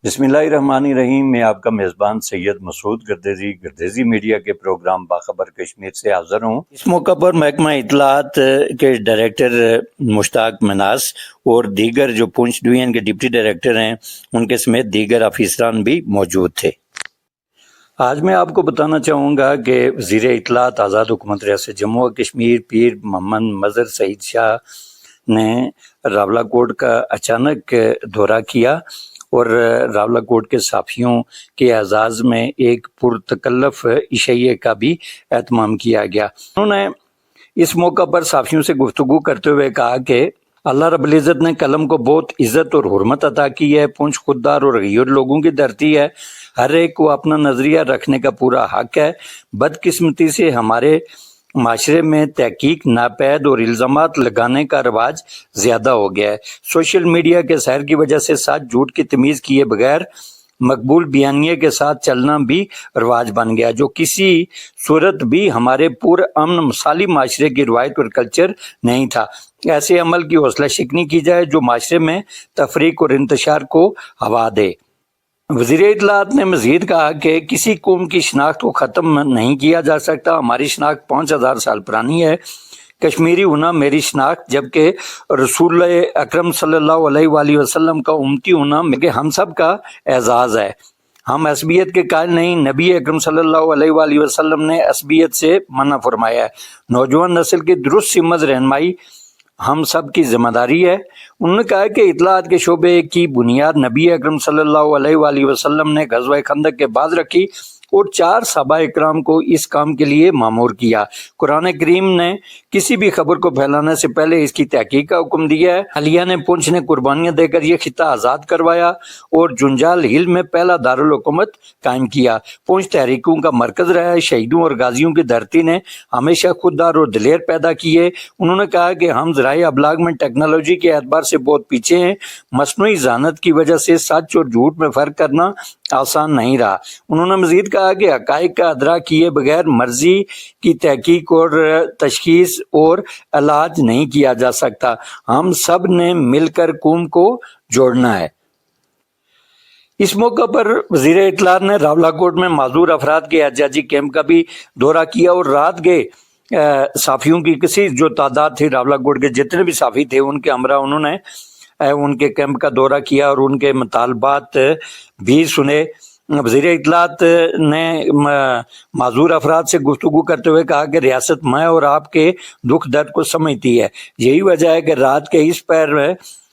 بسم اللہ الرحمن الرحیم۔ میں آپ کا میزبان سید مسعود گردیزی میڈیا کے پروگرام باخبر کشمیر سے حاضر ہوں۔ اس موقع پر محکمہ اطلاعات کے ڈائریکٹر مشتاق مناس اور دیگر جو پونچھ ڈویژن کے ڈپٹی ڈائریکٹر ہیں ان کے سمیت دیگر افسران بھی موجود تھے۔ آج میں آپ کو بتانا چاہوں گا کہ وزیر اطلاعات آزاد حکومت ریاست جموں و کشمیر پیر محمد مظہر سعید شاہ نے راولہ کوٹ کا اچانک دورہ کیا اور راولہ کوٹ کے صحافیوں کے اعزاز میں ایک پرتکلف عشیے کا بھی اہتمام کیا گیا۔ انہوں نے اس موقع پر صحافیوں سے گفتگو کرتے ہوئے کہا کہ اللہ رب العزت نے قلم کو بہت عزت اور حرمت عطا کی ہے۔ پونچھ خوددار اور غیور لوگوں کی دھرتی ہے، ہر ایک کو اپنا نظریہ رکھنے کا پورا حق ہے۔ بدقسمتی سے ہمارے معاشرے میں تحقیق ناپید اور الزامات لگانے کا رواج زیادہ ہو گیا ہے۔ سوشل میڈیا کے سحر کی وجہ سے سچ جھوٹ کی تمیز کیے بغیر مقبول بیانیے کے ساتھ چلنا بھی رواج بن گیا، جو کسی صورت بھی ہمارے پرامن مثالی معاشرے کی روایت اور کلچر نہیں تھا۔ ایسے عمل کی حوصلہ شکنی کی جائے جو معاشرے میں تفریق اور انتشار کو ہوا دے۔ وزیر اطلاعات نے مزید کہا کہ کسی قوم کی شناخت کو ختم نہیں کیا جا سکتا۔ ہماری شناخت 5000 سال پرانی ہے۔ کشمیری ہونا میری شناخت، جبکہ رسول اکرم صلی اللہ علیہ وآلہ وسلم کا امتی ہونا کہ ہم سب کا اعزاز ہے۔ ہم عصبیت کے قائل نہیں۔ نبی اکرم صلی اللہ علیہ وآلہ وسلم نے عصبیت سے منع فرمایا ہے۔ نوجوان نسل کی درست سمت رہنمائی ہم سب کی ذمہ داری ہے۔ انہوں نے کہا کہ اطلاعات کے شعبے کی بنیاد نبی اکرم صلی اللہ علیہ وآلہ وسلم نے غزوہ خندق کے بعد رکھی اور 4 صحابہ اکرام کو اس کام کے لیے مامور کیا۔ قرآن کریم نے کسی بھی خبر کو پھیلانے سے پہلے اس کی تحقیق کا حکم دیا ہے۔ حالیہ نے پونچھ نے قربانیاں دے کر یہ خطہ آزاد کروایا اور جنجال ہل میں پہلا دارالحکومت قائم کیا۔ پونچھ تحریکوں کا مرکز رہا ہے۔ شہیدوں اور غازیوں کی دھرتی نے ہمیشہ خوددار اور دلیر پیدا کیے۔ انہوں نے کہا کہ ہم ذرائع ابلاغ میں ٹیکنالوجی کے اعتبار سے بہت پیچھے ہیں۔ مصنوعی ذہانت کی وجہ سے سچ اور جھوٹ میں فرق کرنا آسان نہیں رہا۔ انہوں نے مزید کہا کہ حقائق کا ادراک کیے بغیر مرضی کی تحقیق اور تشخیص اور علاج نہیں کیا جا سکتا۔ ہم سب نے مل کر قوم کو جوڑنا ہے۔ اس موقع پر وزیر اطلاعات نے راولہ کوٹ میں معذور افراد کے احتجاجی کیمپ کا بھی دورہ کیا اور رات کے صحافیوں کی کسی جو تعداد تھی، راولہ کوٹ کے جتنے بھی صحافی تھے ان کے ہمراہ انہوں نے ان کے کیمپ کا دورہ کیا اور ان کے مطالبات بھی سنے۔ وزیر اطلاعات نے معذور افراد سے گفتگو کرتے ہوئے کہا کہ ریاست میں اور آپ کے دکھ درد کو سمجھتی ہے۔ یہی وجہ ہے کہ رات کے اس پیر میں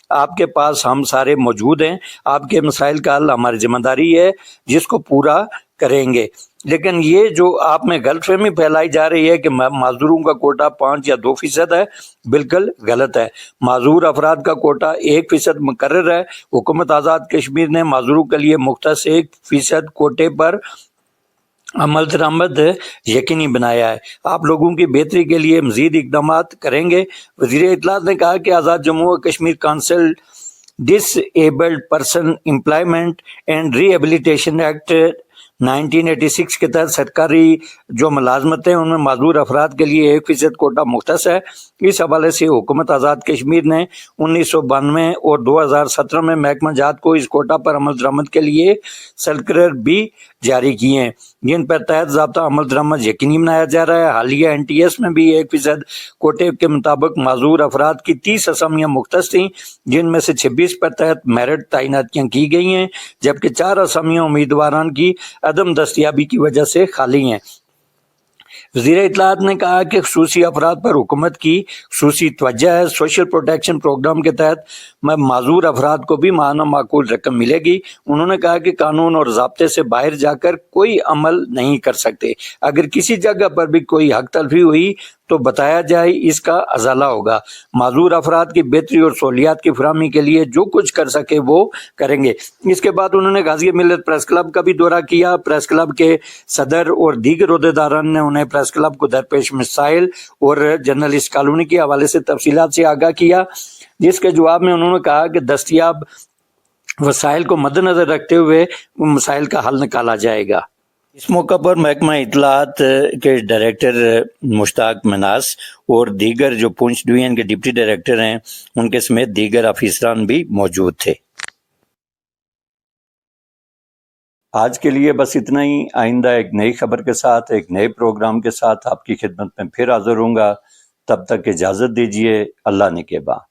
آپ کے پاس ہم سارے موجود ہیں۔ آپ کے مسائل کا حل ہماری ذمہ داری ہے جس کو پورا کریں گے۔ لیکن یہ جو آپ میں غلط فہمی پھیلائی جا رہی ہے کہ معذوروں کا کوٹا 5 یا 2% ہے، بالکل غلط ہے۔ معذور افراد کا کوٹا 1% مقرر ہے۔ حکومت آزاد کشمیر نے معذوروں کے لیے مختص 1% کوٹے پر عمل درآمد یقینی بنایا ہے۔ آپ لوگوں کی بہتری کے لیے مزید اقدامات کریں گے۔ وزیر اطلاعات نے کہا کہ آزاد جموں و Kashmir council disabled person employment and rehabilitation act 1986 کے تحت سرکاری جو ملازمتیں ان میں معذور افراد کے لیے 1% کوٹا مختص ہے۔ اس حوالے سے حکومت آزاد کشمیر نے 1992 اور 2017 میں محکمہ جات کو اس کوٹا پر عمل درآمد کے لیے سرکلر بھی جاری کیے ہیں، جن پر تحت ضابطہ عمل درآمد یقینی بنایا جا رہا ہے۔ حالیہ NTS میں بھی 1% کوٹے کے مطابق معذور افراد کی 30 اسامیاں مختص تھیں، جن میں سے 26 پر تحت میرٹ تعیناتیاں کی گئی ہیں، جبکہ 4 اسامیاں امیدواران کی عدم دستیابی کی وجہ سے خالی ہیں۔ وزیر اطلاعات نے کہا کہ خصوصی افراد پر حکومت کی خصوصی توجہ ہے۔ سوشل پروٹیکشن پروگرام کے تحت معذور افراد کو بھی ماہانہ معقول رقم ملے گی۔ انہوں نے کہا کہ قانون اور ضابطے سے باہر جا کر کوئی عمل نہیں کر سکتے۔ اگر کسی جگہ پر بھی کوئی حق تلفی ہوئی تو بتایا جائے، اس کا ازالہ ہوگا۔ معذور افراد کی بہتری اور سہولیات کی فراہمی کے لیے جو کچھ کر سکے وہ کریں گے۔ اس کے بعد انہوں نے غازی ملت پریس کلب کا بھی دورہ کیا۔ پریس کلب کے صدر اور دیگر عہدیداران نے انہیں پریس کلب کو درپیش مسائل اور جرنلسٹ کالونی کے حوالے سے تفصیلات سے آگاہ کیا، جس کے جواب میں انہوں نے کہا کہ دستیاب وسائل کو مد نظر رکھتے ہوئے مسائل کا حل نکالا جائے گا۔ اس موقع پر محکمہ اطلاعات کے ڈائریکٹر مشتاق مناس اور دیگر جو پونچھ ڈویژن کے ڈپٹی ڈائریکٹر ہیں ان کے سمیت دیگر افسران بھی موجود تھے۔ آج کے لیے بس اتنا ہی. آئندہ ایک نئی خبر کے ساتھ، ایک نئے پروگرام کے ساتھ آپ کی خدمت میں پھر حاضر ہوں گا. تب تک اجازت دیجیے. اللہ نگہباں.